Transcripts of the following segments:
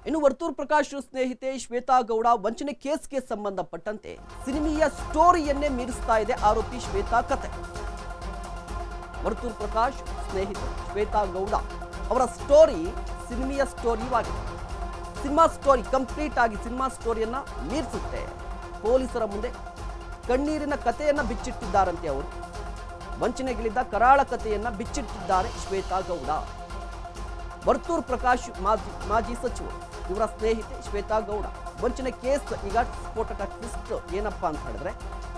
ಇನ್ನು ವರ್ತೂರ್ ಪ್ರಕಾಶ್ ಸ್ನೇಹಿತೆ ಶ್ವೇತಾ ಗೌಡ ವಂಚನೆ ಕೇಸ್ಗೆ ಸಂಬಂಧಪಟ್ಟಂತೆ ಸಿನಿಮೀಯ ಸ್ಟೋರಿಯನ್ನೇ ಮೀರಿಸ್ತಾ ಇದೆ ಆರೋಪಿ ಶ್ವೇತಾ ಕತೆ. ವರ್ತೂರ್ ಪ್ರಕಾಶ್ ಸ್ನೇಹಿತೆ ಶ್ವೇತಾ ಗೌಡ ಅವರ ಸ್ಟೋರಿ ಸಿನಿಮೀಯ ಸ್ಟೋರಿಯಾಗಿದೆ. ಸಿನಿಮಾ ಸ್ಟೋರಿ ಕಂಪ್ಲೀಟ್ ಆಗಿ ಸಿನಿಮಾ ಸ್ಟೋರಿಯನ್ನ ಮೀರಿಸುತ್ತೆ. ಪೊಲೀಸರ ಮುಂದೆ ಕಣ್ಣೀರಿನ ಕಥೆಯನ್ನ ಬಿಚ್ಚಿಟ್ಟಿದ್ದಾರಂತೆ. ಅವರು ವಂಚನೆಗಿಳಿದ ಕರಾಳ ಕಥೆಯನ್ನ ಬಿಚ್ಚಿಟ್ಟಿದ್ದಾರೆ ಶ್ವೇತಾ ಗೌಡ. ವರ್ತೂರ್ ಪ್ರಕಾಶ್ ಮಾಜಿ ಸಚಿವ ಇವರ ಸ್ನೇಹಿತೆ ಶ್ವೇತಾ ಗೌಡ ವಂಚನೆ ಕೇಸ್ ಈಗ ಸ್ಫೋಟಕ ಟ್ವಿಸ್ಟ್ ಏನಪ್ಪಾ ಅಂತ ಹೇಳಿದ್ರೆ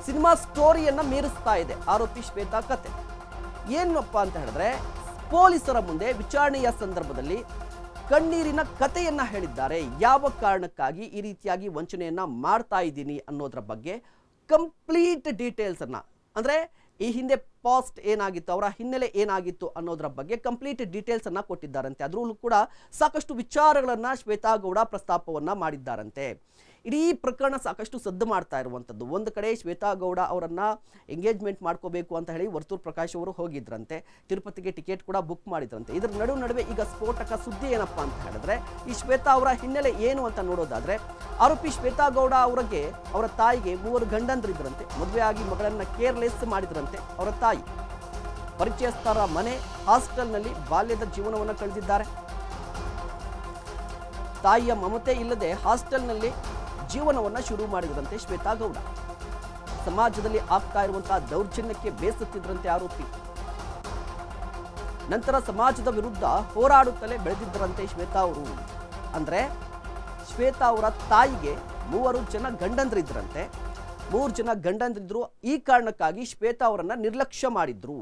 ಸಿನಿಮಾ ಸ್ಟೋರಿಯನ್ನ ಮೀರಿಸ್ತಾ ಇದೆ ಆರೋಪಿ ಶ್ವೇತಾ ಕತೆ. ಏನಪ್ಪಾ ಅಂತ ಹೇಳಿದ್ರೆ ಪೊಲೀಸರ ಮುಂದೆ ವಿಚಾರಣೆಯ ಸಂದರ್ಭದಲ್ಲಿ ಕಣ್ಣೀರಿನ ಕಥೆಯನ್ನ ಹೇಳಿದ್ದಾರೆ. ಯಾವ ಕಾರಣಕ್ಕಾಗಿ ಈ ರೀತಿಯಾಗಿ ವಂಚನೆಯನ್ನ ಮಾಡ್ತಾ ಇದ್ದೀನಿ ಅನ್ನೋದ್ರ ಬಗ್ಗೆ ಕಂಪ್ಲೀಟ್ ಡೀಟೇಲ್ಸ್ ಅನ್ನ, ಅಂದ್ರೆ ಈ ಹಿಂದೆ ಪಾಸ್ಟ್ ಏನಾಗಿತ್ತು, ಅವರ ಹಿನ್ನೆಲೆ ಏನಾಗಿತ್ತು ಅನ್ನೋದರ ಬಗ್ಗೆ ಕಂಪ್ಲೀಟ್ ಡೀಟೇಲ್ಸ್ ಅನ್ನ ಕೊಟ್ಟಿದ್ದಾರಂತೆ. ಅದರಲ್ಲೂ ಕೂಡ ಸಾಕಷ್ಟು ವಿಚಾರಗಳನ್ನ ಶ್ವೇತಾ ಗೌಡ ಪ್ರಸ್ತಾಪವನ್ನ ಮಾಡಿದ್ದಾರಂತೆ. ಇಡೀ ಪ್ರಕರಣ ಸಾಕಷ್ಟು ಸದ್ದು ಮಾಡ್ತಾ ಇರುವಂಥದ್ದು. ಒಂದು ಕಡೆ ಶ್ವೇತಾ ಗೌಡ ಅವರನ್ನ ಎಂಗೇಜ್ಮೆಂಟ್ ಮಾಡ್ಕೋಬೇಕು ಅಂತ ಹೇಳಿ ವರ್ತೂರ್ ಪ್ರಕಾಶ್ ಅವರು ಹೋಗಿದ್ರಂತೆ. ತಿರುಪತಿಗೆ ಟಿಕೆಟ್ ಕೂಡ ಬುಕ್ ಮಾಡಿದ್ರಂತೆ. ಇದರ ನಡುವೆ ಈಗ ಸ್ಫೋಟಕ ಸುದ್ದಿ ಏನಪ್ಪಾ ಅಂತ ಹೇಳಿದ್ರೆ ಈ ಶ್ವೇತಾ ಅವರ ಹಿನ್ನೆಲೆ ಏನು ಅಂತ ನೋಡೋದಾದ್ರೆ ಆರೋಪಿ ಶ್ವೇತಾ ಗೌಡ ಅವರಿಗೆ ಅವರ ತಾಯಿಗೆ 3 ಗಂಡಂದ್ರಿದ್ರಂತೆ. ಮದುವೆ ಆಗಿ ಮಗಳನ್ನ ಕೇರ್ಲೆಸ್ ಮಾಡಿದ್ರಂತೆ ಅವರ ತಾಯಿ. ಪರಿಚಯಸ್ಥರ ಮನೆ ಹಾಸ್ಟೆಲ್ನಲ್ಲಿ ಬಾಲ್ಯದ ಜೀವನವನ್ನು ಕಳೆದಿದ್ದಾರೆ. ತಾಯಿಯ ಮಮತೆ ಇಲ್ಲದೆ ಹಾಸ್ಟೆಲ್ನಲ್ಲಿ ಜೀವನವನ್ನು ಶುರು ಮಾಡಿದ್ರಂತೆ ಶ್ವೇತಾ ಗೌಡ. ಸಮಾಜದಲ್ಲಿ ಆಗ್ತಾ ಇರುವಂತಹ ದೌರ್ಜನ್ಯಕ್ಕೆ ಬೇಸತ್ತಿದ್ರಂತೆ ಆರೋಪಿ. ನಂತರ ಸಮಾಜದ ವಿರುದ್ಧ ಹೋರಾಡುತ್ತಲೇ ಬೆಳೆದಿದ್ದರಂತೆ ಶ್ವೇತಾ ಅವರು. ಅಂದ್ರೆ ಶ್ವೇತಾ ಅವರ ತಾಯಿಗೆ 3 ಜನ ಗಂಡಂದ್ರಿದ್ರಂತೆ. 3 ಜನ ಗಂಡಂದ್ರಿದ್ರು. ಈ ಕಾರಣಕ್ಕಾಗಿ ಶ್ವೇತಾ ಅವರನ್ನ ನಿರ್ಲಕ್ಷ್ಯ ಮಾಡಿದ್ರು.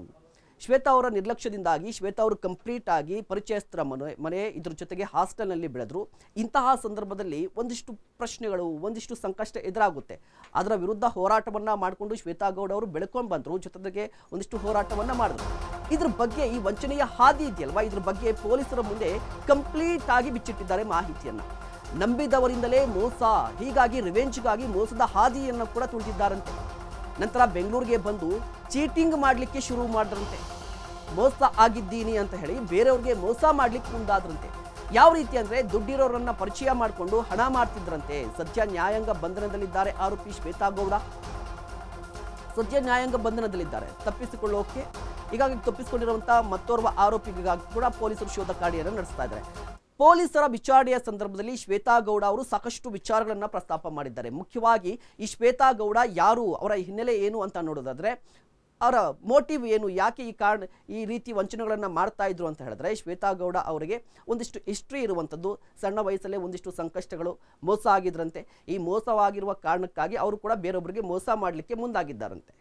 ಶ್ವೇತಾ ಅವರ ನಿರ್ಲಕ್ಷ್ಯದಿಂದಾಗಿ ಶ್ವೇತಾ ಅವರು ಕಂಪ್ಲೀಟ್ ಆಗಿ ಪರಿಚಯಸ್ಥರ ಮನೆ ಇದ್ರ ಜೊತೆಗೆ ಹಾಸ್ಟೆಲ್ನಲ್ಲಿ ಬೆಳೆದ್ರು. ಇಂತಹ ಸಂದರ್ಭದಲ್ಲಿ ಒಂದಿಷ್ಟು ಪ್ರಶ್ನೆಗಳು, ಒಂದಿಷ್ಟು ಸಂಕಷ್ಟ ಎದುರಾಗುತ್ತೆ. ಅದರ ವಿರುದ್ಧ ಹೋರಾಟವನ್ನ ಮಾಡಿಕೊಂಡು ಶ್ವೇತಾ ಗೌಡ ಅವರು ಬೆಳ್ಕೊಂಡು ಬಂದ್ರು. ಜೊತೆಗೆ ಒಂದಿಷ್ಟು ಹೋರಾಟವನ್ನ ಮಾಡಿದ್ರು. ಇದ್ರ ಬಗ್ಗೆ ಈ ವಂಚನೆಯ ಹಾದಿ ಇದೆಯಲ್ವಾ, ಇದ್ರ ಬಗ್ಗೆ ಪೊಲೀಸರ ಮುಂದೆ ಕಂಪ್ಲೀಟ್ ಆಗಿ ಬಿಚ್ಚಿಟ್ಟಿದ್ದಾರೆ ಮಾಹಿತಿಯನ್ನ. ನಂಬಿದವರಿಂದಲೇ ಮೋಸ, ಹೀಗಾಗಿ ರಿವೆಂಜ್ಗಾಗಿ ಮೋಸದ ಹಾದಿಯನ್ನು ಕೂಡ ತುಳಿದಿದ್ದಾರಂತೆ. ನಂತರ ಬೆಂಗಳೂರಿಗೆ ಬಂದು ಚೀಟಿಂಗ್ ಮಾಡಲಿಕ್ಕೆ ಶುರು ಮಾಡಿದ್ರಂತೆ. ಮೋಸ ಆಗಿದ್ದೀನಿ ಅಂತ ಹೇಳಿ ಬೇರೆಯವ್ರಿಗೆ ಮೋಸ ಮಾಡ್ಲಿಕ್ಕೆ ಮುಂದಾದ್ರಂತೆ. ಯಾವ ರೀತಿ ಅಂದ್ರೆ ದುಡ್ಡಿರೋರನ್ನ ಪರಿಚಯ ಮಾಡಿಕೊಂಡು ಹಣ ಮಾಡ್ತಿದ್ರಂತೆ. ಸದ್ಯ ನ್ಯಾಯಾಂಗ ಬಂಧನದಲ್ಲಿದ್ದಾರೆ ಆರೋಪಿ ಶ್ವೇತಾ ಗೌಡ. ಸದ್ಯ ನ್ಯಾಯಾಂಗ ಬಂಧನದಲ್ಲಿದ್ದಾರೆ. ತಪ್ಪಿಸಿಕೊಳ್ಳೋಕೆ ಹೀಗಾಗಿ ತಪ್ಪಿಸಿಕೊಂಡಿರುವಂತಹ ಮತ್ತೋರ್ವ ಆರೋಪಿಗಾಗಿ ಕೂಡ ಪೊಲೀಸರು ಶೋಧ ಕಾರ್ಯವನ್ನು ನಡೆಸ್ತಾ ಇದ್ದಾರೆ. ಪೊಲೀಸರ ವಿಚಾರಣೆಯ ಸಂದರ್ಭದಲ್ಲಿ ಶ್ವೇತಾ ಗೌಡ ಅವರು ಸಾಕಷ್ಟು ವಿಚಾರಗಳನ್ನ ಪ್ರಸ್ತಾಪ ಮಾಡಿದ್ದಾರೆ. ಮುಖ್ಯವಾಗಿ ಈ ಶ್ವೇತಾ ಗೌಡ ಯಾರು, ಅವರ ಹಿನ್ನೆಲೆ ಏನು ಅಂತ ನೋಡೋದಾದ್ರೆ ಅವರ ಮೋಟಿವ್ ಏನು, ಯಾಕೆ ಈ ರೀತಿ ವಂಚನೆಗಳನ್ನ ಮಾಡ್ತಾ ಇದ್ರು ಅಂತ ಹೇಳಿದ್ರೆ ಶ್ವೇತಾ ಗೌಡ ಅವರಿಗೆ ಒಂದಿಷ್ಟು ಹಿಸ್ಟ್ರಿ ಇರುವಂಥದ್ದು. ಸಣ್ಣ ವಯಸ್ಸಲ್ಲೇ ಒಂದಿಷ್ಟು ಸಂಕಷ್ಟಗಳು, ಮೋಸ ಆಗಿದ್ರಂತೆ. ಈ ಮೋಸವಾಗಿರುವ ಕಾರಣಕ್ಕಾಗಿ ಅವರು ಕೂಡ ಬೇರೊಬ್ಬರಿಗೆ ಮೋಸ ಮಾಡಲಿಕ್ಕೆ ಮುಂದಾಗಿದ್ದಾರಂತೆ.